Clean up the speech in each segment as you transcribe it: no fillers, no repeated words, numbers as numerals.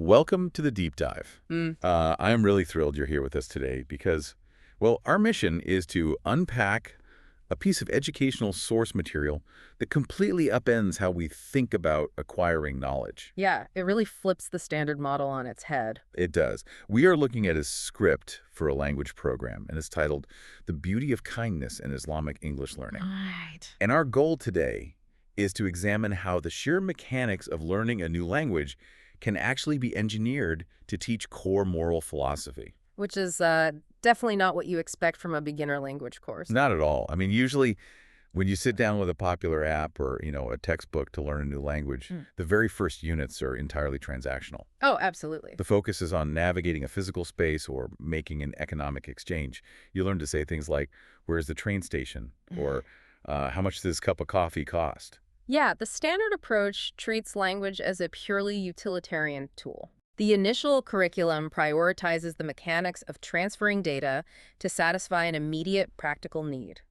Welcome to the deep dive. Mm. I am really thrilled you're here with us today because, well, our mission is to unpack a piece of educational source material that completely upends how we think about acquiring knowledge. Yeah, it really flips the standard model on its head. It does. We are looking at a script for a language program, and it's titled The Beauty of Kindness in Islamic English Learning. Right. And our goal today is to examine how the sheer mechanics of learning a new language can actually be engineered to teach core moral philosophy. Which is definitely not what you expect from a beginner language course. Not at all. I mean, usually when you sit down with a popular app or, a textbook to learn a new language, the very first units are entirely transactional. Oh, absolutely. The focus is on navigating a physical space or making an economic exchange. You learn to say things like, where's the train station? Or how much does this cup of coffee cost? Yeah, the standard approach treats language as a purely utilitarian tool. The initial curriculum prioritizes the mechanics of transferring data to satisfy an immediate practical need.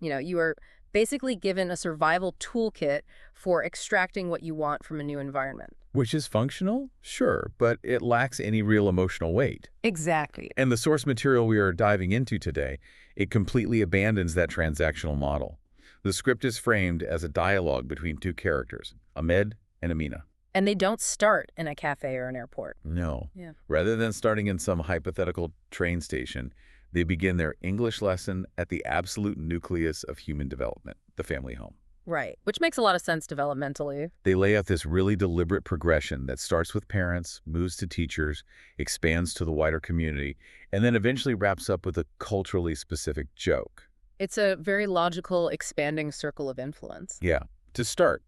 You are basically given a survival toolkit for extracting what you want from a new environment. Which is functional, sure, but it lacks any real emotional weight. Exactly. And the source material we are diving into today, it completely abandons that transactional model. The script is framed as a dialogue between two characters, Ahmed and Amina. And they don't start in a cafe or an airport. No. Yeah. Rather than starting in some hypothetical train station, they begin their English lesson at the absolute nucleus of human development, the family home. Right, which makes a lot of sense developmentally. They lay out this really deliberate progression that starts with parents, moves to teachers, expands to the wider community, and then eventually wraps up with a culturally specific joke. It's a very logical, expanding circle of influence. Yeah. To start,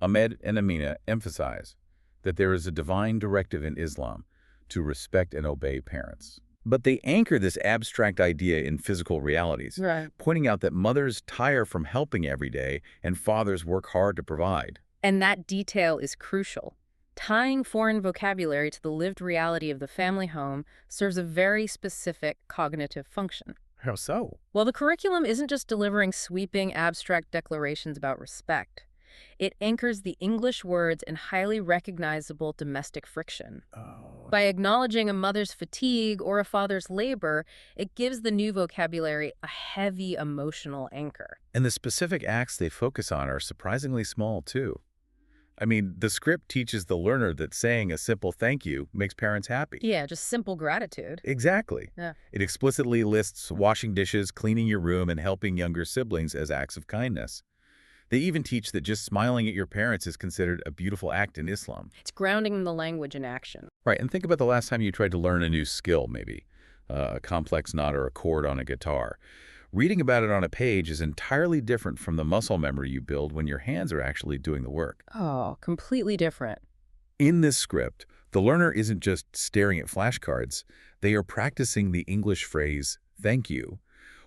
Ahmed and Amina emphasize that there is a divine directive in Islam to respect and obey parents. But they anchor this abstract idea in physical realities, Right. pointing out that mothers tire from helping every day and fathers work hard to provide. And that detail is crucial. Tying foreign vocabulary to the lived reality of the family home serves a very specific cognitive function. How so? Well, the curriculum isn't just delivering sweeping, abstract declarations about respect. It anchors the English words in highly recognizable domestic friction. Oh. By acknowledging a mother's fatigue or a father's labor, it gives the new vocabulary a heavy emotional anchor. And the specific acts they focus on are surprisingly small, too. I mean, the script teaches the learner that saying a simple thank you makes parents happy. Yeah, just simple gratitude. Exactly. Yeah. It explicitly lists washing dishes, cleaning your room, and helping younger siblings as acts of kindness. They even teach that just smiling at your parents is considered a beautiful act in Islam. It's grounding the language in action. Right, and think about the last time you tried to learn a new skill, maybe. A complex knot or a chord on a guitar. Reading about it on a page is entirely different from the muscle memory you build when your hands are actually doing the work. Oh, completely different. In this script, the learner isn't just staring at flashcards. They are practicing the English phrase, thank you,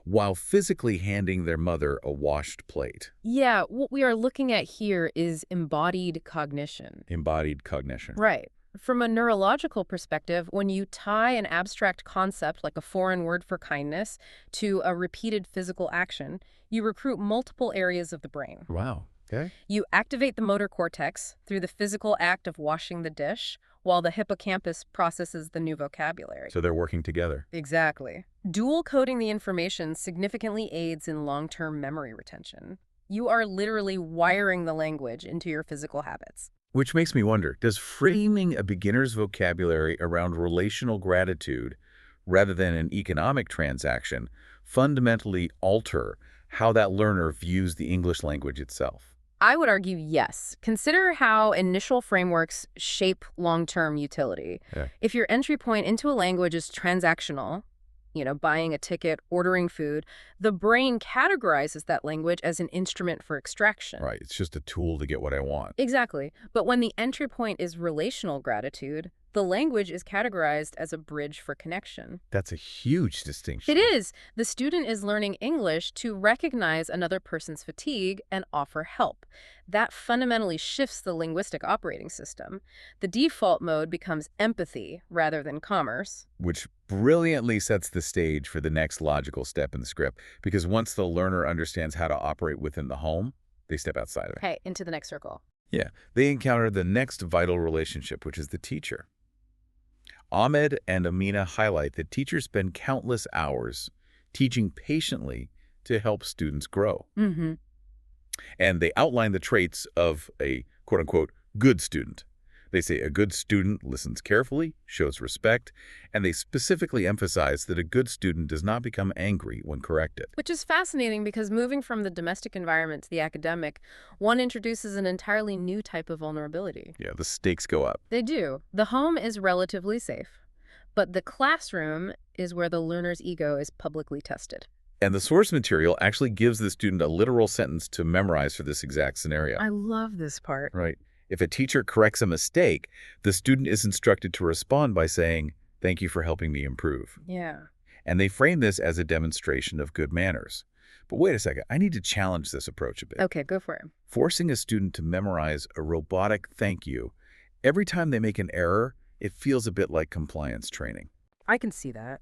while physically handing their mother a washed plate. Yeah, what we are looking at here is embodied cognition. Embodied cognition. Right. From a neurological perspective, when you tie an abstract concept like a foreign word for kindness to a repeated physical action, you recruit multiple areas of the brain. Wow. Okay. You activate the motor cortex through the physical act of washing the dish, while the hippocampus processes the new vocabulary. So they're working together. Exactly. Dual coding the information significantly aids in long-term memory retention. You are literally wiring the language into your physical habits. Which makes me wonder, does framing a beginner's vocabulary around relational gratitude rather than an economic transaction fundamentally alter how that learner views the English language itself? I would argue yes. Consider how initial frameworks shape long-term utility. Yeah. If your entry point into a language is transactional, buying a ticket, ordering food, the brain categorizes that language as an instrument for extraction. Right, it's just a tool to get what I want. Exactly. But when the entry point is relational gratitude, the language is categorized as a bridge for connection. That's a huge distinction. It is. The student is learning English to recognize another person's fatigue and offer help. That fundamentally shifts the linguistic operating system. The default mode becomes empathy rather than commerce. Which brilliantly sets the stage for the next logical step in the script, because once the learner understands how to operate within the home, they step outside of it. Okay, into the next circle. Yeah, they encounter the next vital relationship, which is the teacher. Ahmed and Amina highlight that teachers spend countless hours teaching patiently to help students grow. Mm-hmm. And they outline the traits of a quote-unquote good student. They say a good student listens carefully, shows respect, and they specifically emphasize that a good student does not become angry when corrected. Which is fascinating because moving from the domestic environment to the academic, one introduces an entirely new type of vulnerability. Yeah, the stakes go up. They do. The home is relatively safe, but the classroom is where the learner's ego is publicly tested. And the source material actually gives the student a literal sentence to memorize for this exact scenario. I love this part. Right. If a teacher corrects a mistake, the student is instructed to respond by saying, "Thank you for helping me improve." Yeah. And they frame this as a demonstration of good manners. But wait a second, I need to challenge this approach a bit. Okay, go for it. Forcing a student to memorize a robotic thank you every time they make an error, it feels a bit like compliance training. I can see that.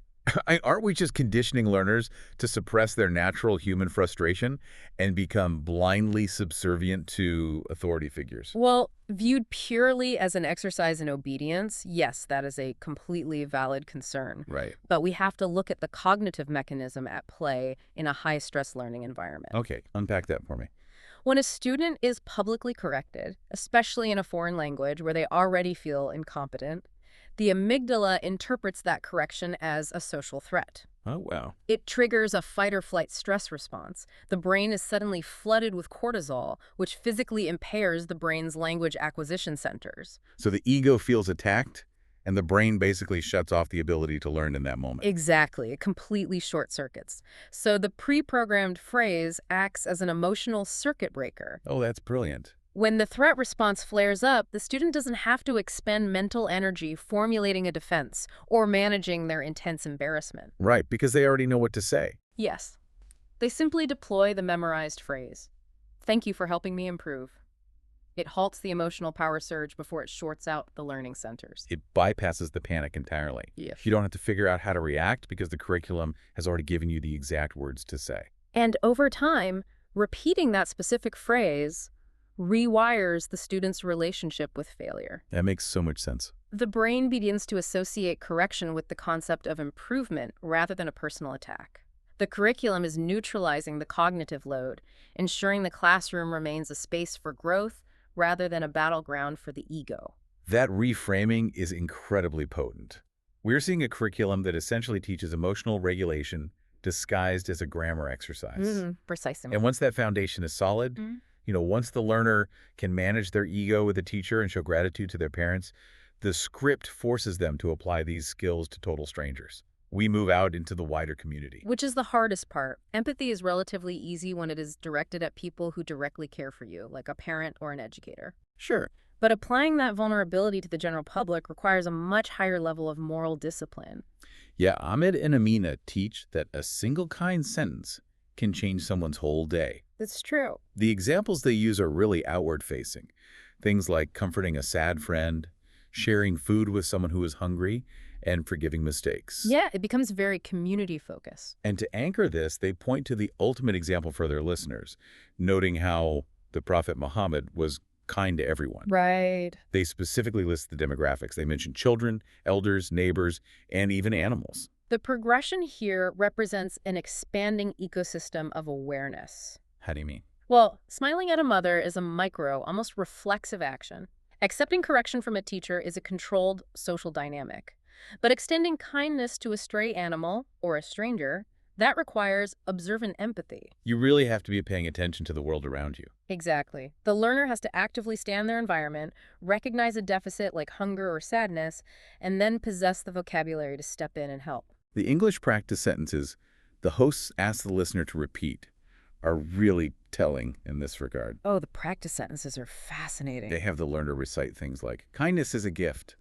Aren't we just conditioning learners to suppress their natural human frustration and become blindly subservient to authority figures? Well, viewed purely as an exercise in obedience, yes, that is a completely valid concern. Right. But we have to look at the cognitive mechanism at play in a high-stress learning environment. Okay, unpack that for me. When a student is publicly corrected, especially in a foreign language where they already feel incompetent, the amygdala interprets that correction as a social threat. Oh, wow. It triggers a fight-or-flight stress response. The brain is suddenly flooded with cortisol, which physically impairs the brain's language acquisition centers. So the ego feels attacked, and the brain basically shuts off the ability to learn in that moment. Exactly. It completely short-circuits. So the pre-programmed phrase acts as an emotional circuit breaker. Oh, that's brilliant. When the threat response flares up, the student doesn't have to expend mental energy formulating a defense or managing their intense embarrassment. Right, because they already know what to say. Yes. They simply deploy the memorized phrase. Thank you for helping me improve. It halts the emotional power surge before it shorts out the learning centers. It bypasses the panic entirely. Yes. You don't have to figure out how to react because the curriculum has already given you the exact words to say. And over time, repeating that specific phrase rewires the student's relationship with failure. That makes so much sense. The brain begins to associate correction with the concept of improvement rather than a personal attack. The curriculum is neutralizing the cognitive load, ensuring the classroom remains a space for growth rather than a battleground for the ego. That reframing is incredibly potent. We're seeing a curriculum that essentially teaches emotional regulation disguised as a grammar exercise. Precisely. And once that foundation is solid, once the learner can manage their ego with a teacher and show gratitude to their parents, the script forces them to apply these skills to total strangers. We move out into the wider community. Which is the hardest part. Empathy is relatively easy when it is directed at people who directly care for you, like a parent or an educator. Sure. But applying that vulnerability to the general public requires a much higher level of moral discipline. Yeah, Ahmed and Amina teach that a single kind sentence can change someone's whole day. That's true. The examples they use are really outward-facing. Things like comforting a sad friend, sharing food with someone who is hungry, and forgiving mistakes. Yeah, it becomes very community-focused. And to anchor this, they point to the ultimate example for their listeners, noting how the Prophet Muhammad was kind to everyone. Right. They specifically list the demographics. They mention children, elders, neighbors, and even animals. The progression here represents an expanding ecosystem of awareness. How do you mean? Well, smiling at a mother is a micro, almost reflexive action. Accepting correction from a teacher is a controlled social dynamic. But extending kindness to a stray animal or a stranger, that requires observant empathy. You really have to be paying attention to the world around you. Exactly. The learner has to actively scan their environment, recognize a deficit like hunger or sadness, and then possess the vocabulary to step in and help. The English practice sentences the hosts ask the listener to repeat are really telling in this regard. Oh, the practice sentences are fascinating. They have the learner recite things like, kindness is a gift.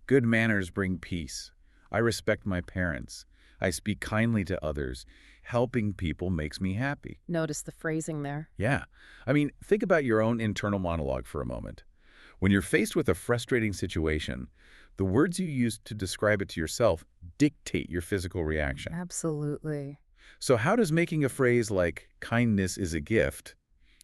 Good manners bring peace. I respect my parents. I speak kindly to others. Helping people makes me happy. Notice the phrasing there. Yeah. I mean, think about your own internal monologue for a moment. When you're faced with a frustrating situation, the words you use to describe it to yourself dictate your physical reaction. Absolutely. So how does making a phrase like, kindness is a gift,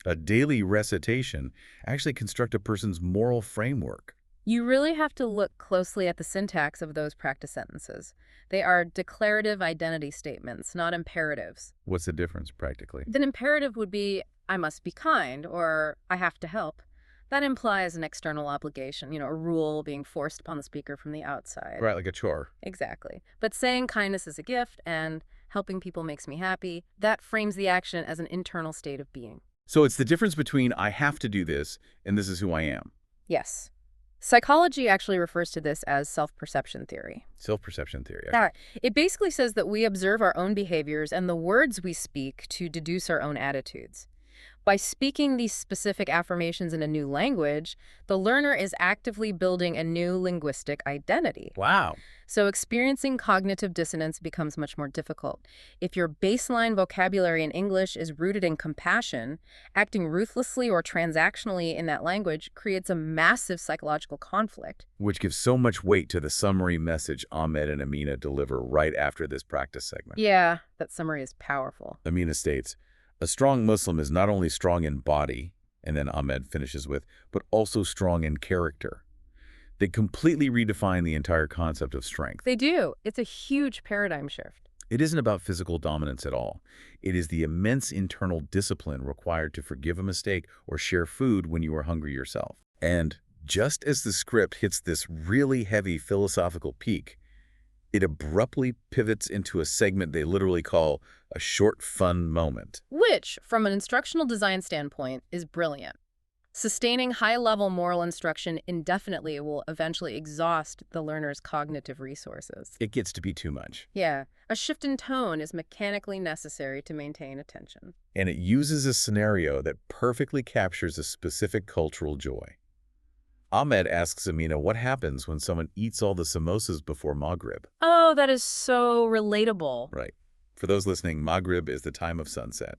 a daily recitation, actually construct a person's moral framework? You really have to look closely at the syntax of those practice sentences. They are declarative identity statements, not imperatives. What's the difference practically? An imperative would be, I must be kind, or I have to help. That implies an external obligation, a rule being forced upon the speaker from the outside. Right, like a chore. Exactly. But saying kindness is a gift and helping people makes me happy, that frames the action as an internal state of being. So it's the difference between I have to do this and this is who I am. Yes. Psychology actually refers to this as self-perception theory. Self-perception theory. Yeah. It basically says that we observe our own behaviors and the words we speak to deduce our own attitudes. By speaking these specific affirmations in a new language, the learner is actively building a new linguistic identity. Wow. So experiencing cognitive dissonance becomes much more difficult. If your baseline vocabulary in English is rooted in compassion, acting ruthlessly or transactionally in that language creates a massive psychological conflict. Which gives so much weight to the summary message Ahmed and Amina deliver right after this practice segment. Yeah, that summary is powerful. Amina states, a strong Muslim is not only strong in body, and then Ahmed finishes with, but also strong in character. They completely redefine the entire concept of strength. They do. It's a huge paradigm shift. It isn't about physical dominance at all. It is the immense internal discipline required to forgive a mistake or share food when you are hungry yourself. And just as the script hits this really heavy philosophical peak, it abruptly pivots into a segment they literally call a short, fun moment. Which, from an instructional design standpoint, is brilliant. Sustaining high-level moral instruction indefinitely will eventually exhaust the learner's cognitive resources. It gets to be too much. Yeah, a shift in tone is mechanically necessary to maintain attention. And it uses a scenario that perfectly captures a specific cultural joy. Ahmed asks Amina what happens when someone eats all the samosas before Maghrib. Oh, that is so relatable. Right. For those listening, Maghrib is the time of sunset.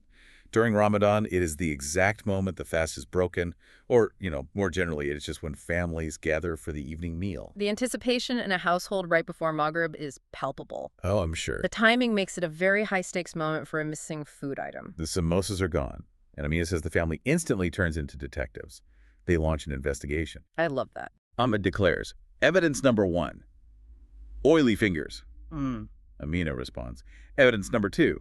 During Ramadan, it is the exact moment the fast is broken, or, more generally, it's just when families gather for the evening meal. The anticipation in a household right before Maghrib is palpable. Oh, I'm sure. The timing makes it a very high-stakes moment for a missing food item. The samosas are gone, and Amina says the family instantly turns into detectives. They launch an investigation. I love that. Ahmed declares, evidence number 1, oily fingers. Amina responds, evidence number 2,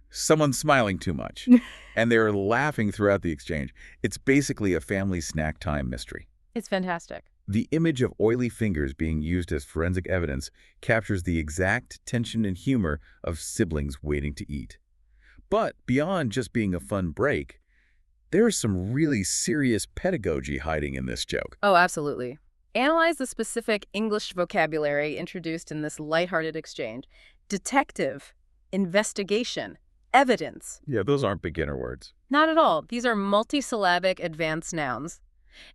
someone smiling too much. And they're laughing throughout the exchange. It's basically a family snack time mystery. It's fantastic. The image of oily fingers being used as forensic evidence captures the exact tension and humor of siblings waiting to eat. But beyond just being a fun break, there's some really serious pedagogy hiding in this joke. Oh, absolutely. Analyze the specific English vocabulary introduced in this lighthearted exchange. Detective, investigation, evidence. Yeah, those aren't beginner words. Not at all. These are multisyllabic advanced nouns.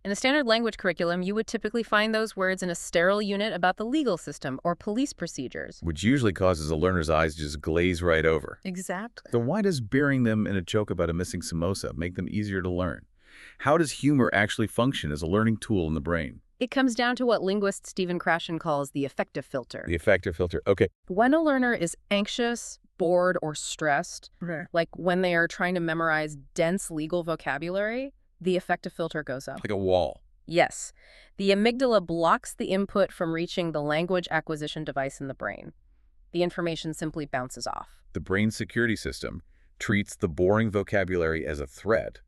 In a standard language curriculum, you would typically find those words in a sterile unit about the legal system or police procedures. Which usually causes a learner's eyes to just glaze right over. Exactly. So why does burying them in a joke about a missing samosa make them easier to learn? How does humor actually function as a learning tool in the brain? It comes down to what linguist Stephen Krashen calls the affective filter. The affective filter. Okay. When a learner is anxious, bored, or stressed, like when they are trying to memorize dense legal vocabulary, the affective filter goes up. Like a wall. Yes. The amygdala blocks the input from reaching the language acquisition device in the brain. The information simply bounces off. The brain security system treats the boring vocabulary as a threat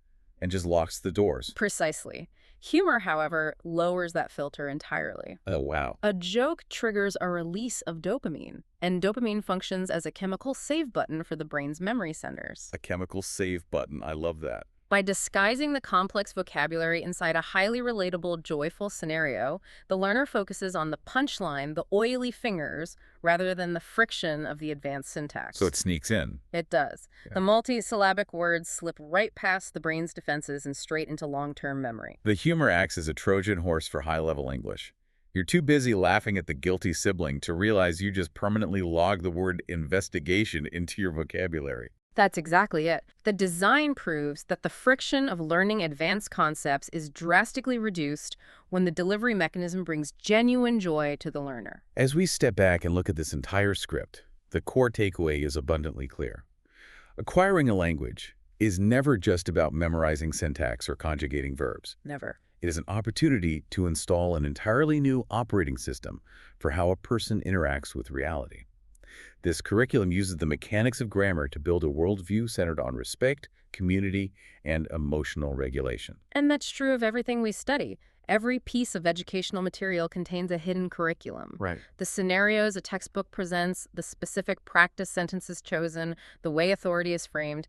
and just locks the doors. Precisely. Humor, however, lowers that filter entirely. Oh, wow. A joke triggers a release of dopamine, and dopamine functions as a chemical save button for the brain's memory centers. A chemical save button. I love that. By disguising the complex vocabulary inside a highly relatable, joyful scenario, the learner focuses on the punchline, the oily fingers, rather than the friction of the advanced syntax. So it sneaks in. It does. Yeah. The multi-syllabic words slip right past the brain's defenses and straight into long-term memory. The humor acts as a Trojan horse for high-level English. You're too busy laughing at the guilty sibling to realize you just permanently logged the word investigation into your vocabulary. That's exactly it. The design proves that the friction of learning advanced concepts is drastically reduced when the delivery mechanism brings genuine joy to the learner. As we step back and look at this entire script, the core takeaway is abundantly clear. Acquiring a language is never just about memorizing syntax or conjugating verbs. Never. It is an opportunity to install an entirely new operating system for how a person interacts with reality. This curriculum uses the mechanics of grammar to build a worldview centered on respect, community, and emotional regulation. And that's true of everything we study. Every piece of educational material contains a hidden curriculum. Right. The scenarios a textbook presents, the specific practice sentences chosen, the way authority is framed,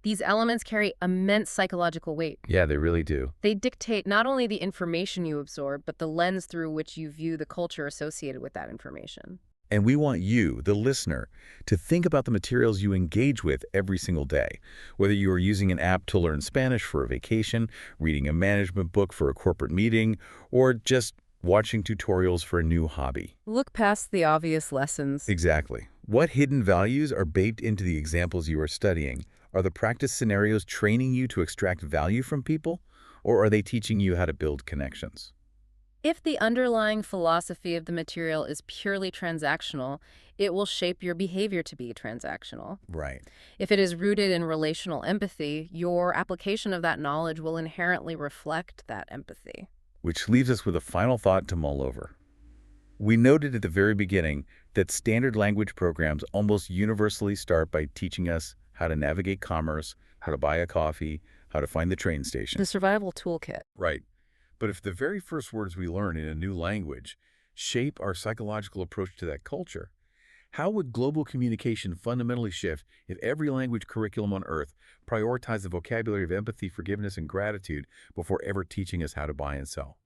these elements carry immense psychological weight. Yeah, they really do. They dictate not only the information you absorb, but the lens through which you view the culture associated with that information. And we want you, the listener, to think about the materials you engage with every single day. Whether you are using an app to learn Spanish for a vacation, reading a management book for a corporate meeting, or just watching tutorials for a new hobby. Look past the obvious lessons. Exactly. What hidden values are baked into the examples you are studying? Are the practice scenarios training you to extract value from people, or are they teaching you how to build connections? If the underlying philosophy of the material is purely transactional, it will shape your behavior to be transactional. Right. If it is rooted in relational empathy, your application of that knowledge will inherently reflect that empathy. Which leaves us with a final thought to mull over. We noted at the very beginning that standard language programs almost universally start by teaching us how to navigate commerce, how to buy a coffee, how to find the train station. The survival toolkit. Right. But if the very first words we learn in a new language shape our psychological approach to that culture, how would global communication fundamentally shift if every language curriculum on Earth prioritized the vocabulary of empathy, forgiveness, and gratitude before ever teaching us how to buy and sell?